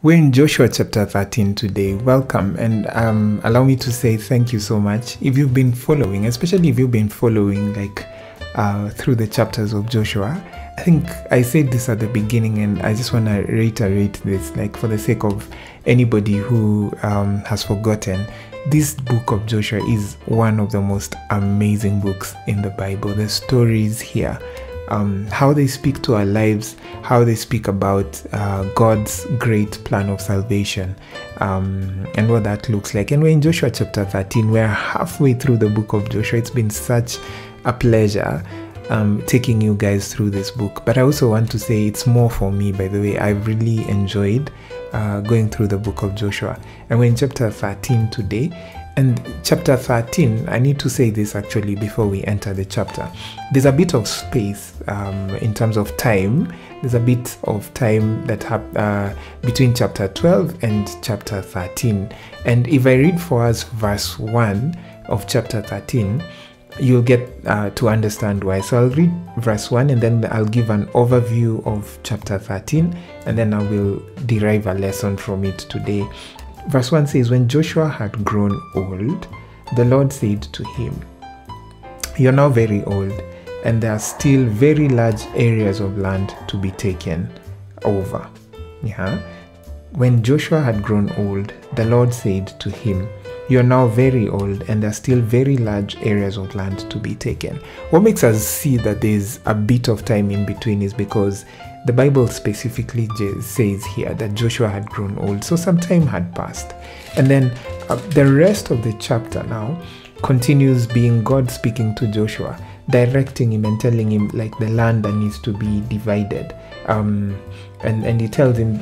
We're in Joshua chapter 13 today. Welcome, and allow me to say thank you so much. If you've been following, especially if you've been following through the chapters of Joshua, I think I said this at the beginning, and I just want to reiterate this, for the sake of anybody who has forgotten. This book of Joshua is one of the most amazing books in the Bible. The stories here, how they speak to our lives, how they speak about God's great plan of salvation, and what that looks like. And we're in Joshua chapter 13. We're halfway through the book of Joshua. It's been such a pleasure taking you guys through this book. But I also want to say it's more for me, by the way. I've really enjoyed going through the book of Joshua. And we're in chapter 13 today. And chapter 13, I need to say this actually before we enter the chapter. There's a bit of space in terms of time. There's a bit of time that between chapter 12 and chapter 13. And if I read for us verse 1 of chapter 13, you'll get to understand why. So I'll read verse 1 and then I'll give an overview of chapter 13, and then I will derive a lesson from it today. Verse 1 says, "When Joshua had grown old, the Lord said to him, 'You're now very old, and there are still very large areas of land to be taken over.'" Yeah. When Joshua had grown old, the Lord said to him, "You're now very old, and there are still very large areas of land to be taken." What makes us see that there's a bit of time in between is because the Bible specifically says here that Joshua had grown old, so some time had passed. And then the rest of the chapter now continues being God speaking to Joshua, directing him and telling him the land that needs to be divided. And he tells him,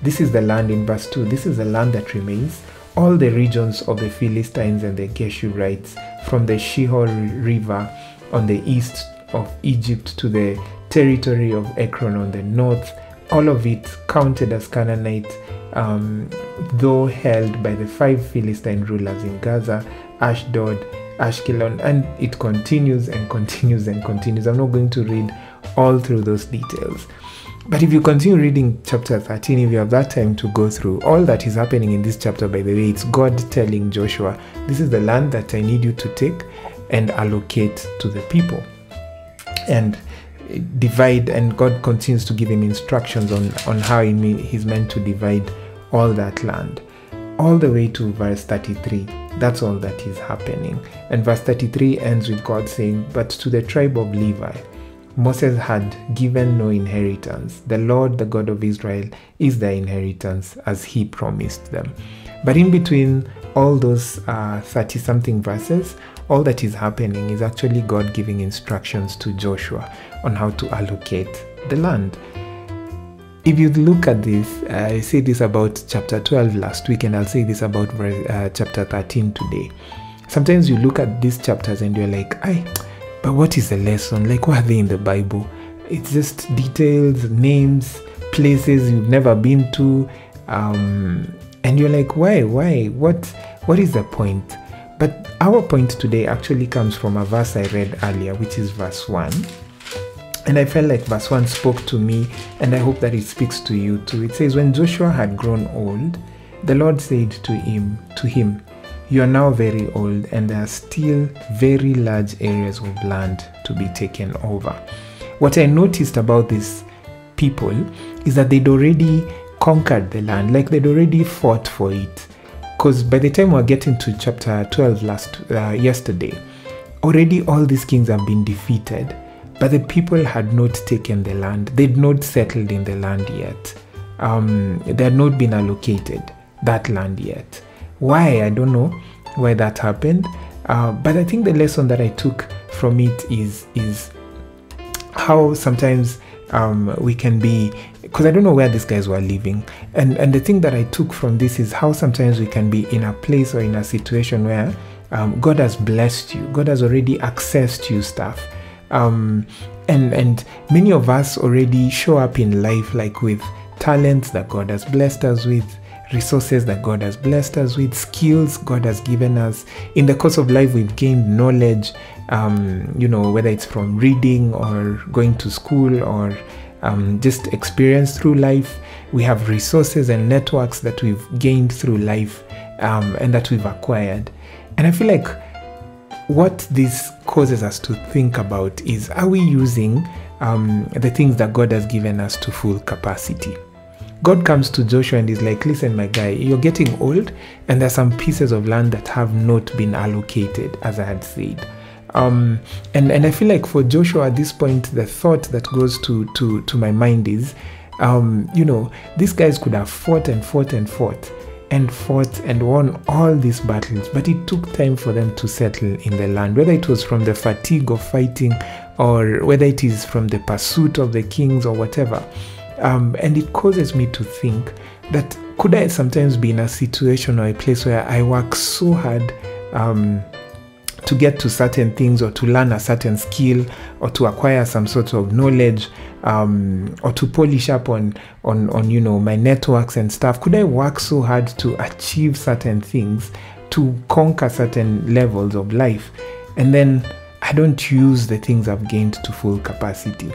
this is the land in verse 2, this is the land that remains, all the regions of the Philistines and the Geshurites, from the Shihor River on the east of Egypt to the territory of Ekron on the north, all of it counted as Canaanite, though held by the 5 Philistine rulers in Gaza, Ashdod, Ashkelon, and it continues and continues and continues. I'm not going to read all through those details. But if you continue reading chapter 13, if you have that time to go through, all that is happening in this chapter, by the way, it's God telling Joshua, this is the land that I need you to take and allocate to the people. And divide, and God continues to give him instructions on how he's meant to divide all that land. All the way to verse 33, that's all that is happening. And verse 33 ends with God saying, "But to the tribe of Levi, Moses had given no inheritance. The Lord, the God of Israel, is their inheritance, as he promised them." But in between all those 30-something verses, all that is happening is actually God giving instructions to Joshua on how to allocate the land. If you look at this, I said this about chapter 12 last week, and I'll say this about chapter 13 today. Sometimes you look at these chapters and you're like, but what is the lesson? What are they in the Bible? It's just details, names, places you've never been to, and you're like, why? What is the point? But our point today actually comes from a verse I read earlier, which is verse 1. And I felt like verse 1 spoke to me, and I hope that it speaks to you too. It says, "When Joshua had grown old, the Lord said to him, 'You are now very old, and there are still very large areas of land to be taken over.'" What I noticed about these people is that they'd already conquered the land, they'd already fought for it. Because by the time we're getting to chapter 12 yesterday, already all these kings have been defeated, but the people had not taken the land. They'd not settled in the land yet. They had not been allocated that land yet. Why? I don't know why that happened. But I think the lesson that I took from it is how sometimes we can be, because I don't know where these guys were living, and the thing that I took from this is how sometimes we can be in a place or in a situation where God has blessed you, God has already accessed you stuff, and many of us already show up in life with talents that God has blessed us with, resources that God has blessed us with, skills God has given us. In the course of life, we've gained knowledge, whether it's from reading or going to school or just experience through life. we have resources and networks that we've gained through life, and that we've acquired. And I feel like what this causes us to think about is, are we using the things that God has given us to full capacity? God comes to Joshua and is like, listen, my guy, you're getting old, and there's some pieces of land that have not been allocated, as I had said. And I feel like for Joshua at this point, the thought that goes to my mind is, these guys could have fought and won all these battles, but it took time for them to settle in the land, whether it was from the fatigue of fighting or whether it is from the pursuit of the kings or whatever. And it causes me to think that, could I sometimes be in a situation or a place where I work so hard to get to certain things, or to learn a certain skill, or to acquire some sort of knowledge, or to polish up on my networks and stuff? Could I work so hard to achieve certain things, to conquer certain levels of life, and then I don't use the things I've gained to full capacity?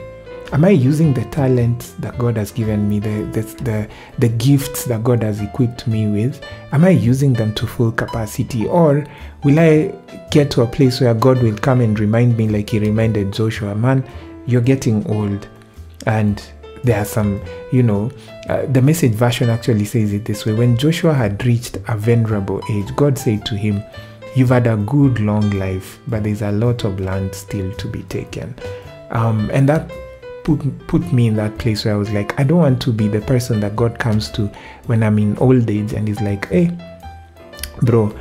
Am I using the talents that God has given me, the gifts that God has equipped me with? Am I using them to full capacity? Or will I get to a place where God will come and remind me, like he reminded Joshua, man, you're getting old. And there are some, the Message version actually says it this way: when Joshua had reached a venerable age, God said to him, you've had a good long life, but there's a lot of land still to be taken. And that put me in that place where I was like, I don't want to be the person that God comes to when I'm in old age and he's like, hey, bro,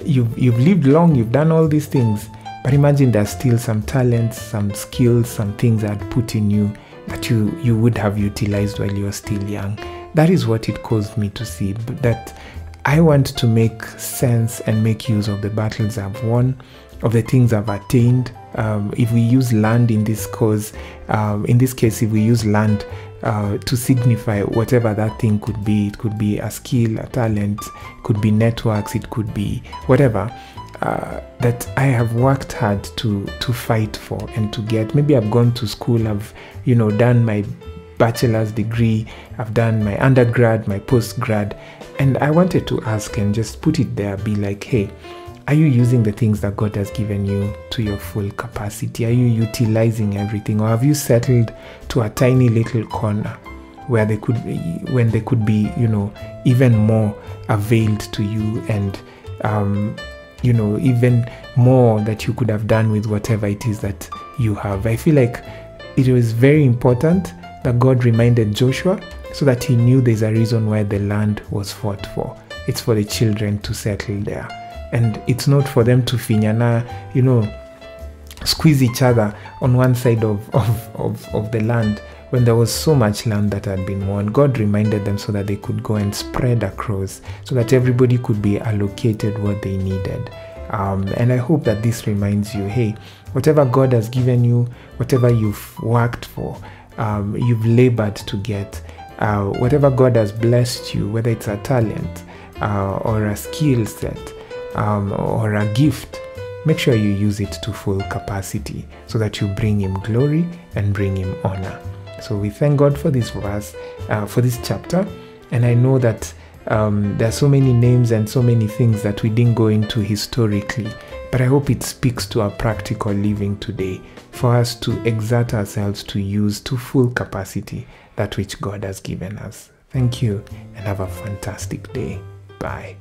you've lived long, you've done all these things, but imagine there's still some talents, some skills, some things I'd put in you that you would have utilized while you were still young. That is what it caused me to see, that I want to make sense and make use of the battles I've won, of the things I've attained. If we use land in this case, if we use land to signify whatever that thing could be, it could be a skill, a talent, it could be networks, it could be whatever, that I have worked hard to fight for and to get. Maybe I've gone to school, I've done my bachelor's degree, I've done my undergrad, my postgrad, and I wanted to ask and just put it there, be like, hey, are you using the things that God has given you to your full capacity? Are you utilizing everything, or have you settled to a tiny little corner where they could be, even more availed to you, and even more that you could have done with whatever it is that you have? I feel like it was very important that God reminded Joshua, so that he knew there's a reason why the land was fought for. It's for the children to settle there. And it's not for them to finyana, squeeze each other on one side of the land, when there was so much land that had been won. God reminded them so that they could go and spread across, so that everybody could be allocated what they needed. And I hope that this reminds you, hey, whatever God has given you, whatever you've worked for, you've labored to get, whatever God has blessed you, whether it's a talent or a skill set, or a gift, make sure you use it to full capacity, so that you bring him glory and bring him honor. So we thank God for this verse, for this chapter. And I know that there are so many names and so many things that we didn't go into historically, but I hope it speaks to our practical living today, for us to exert ourselves to use to full capacity that which God has given us. Thank you, and have a fantastic day. Bye.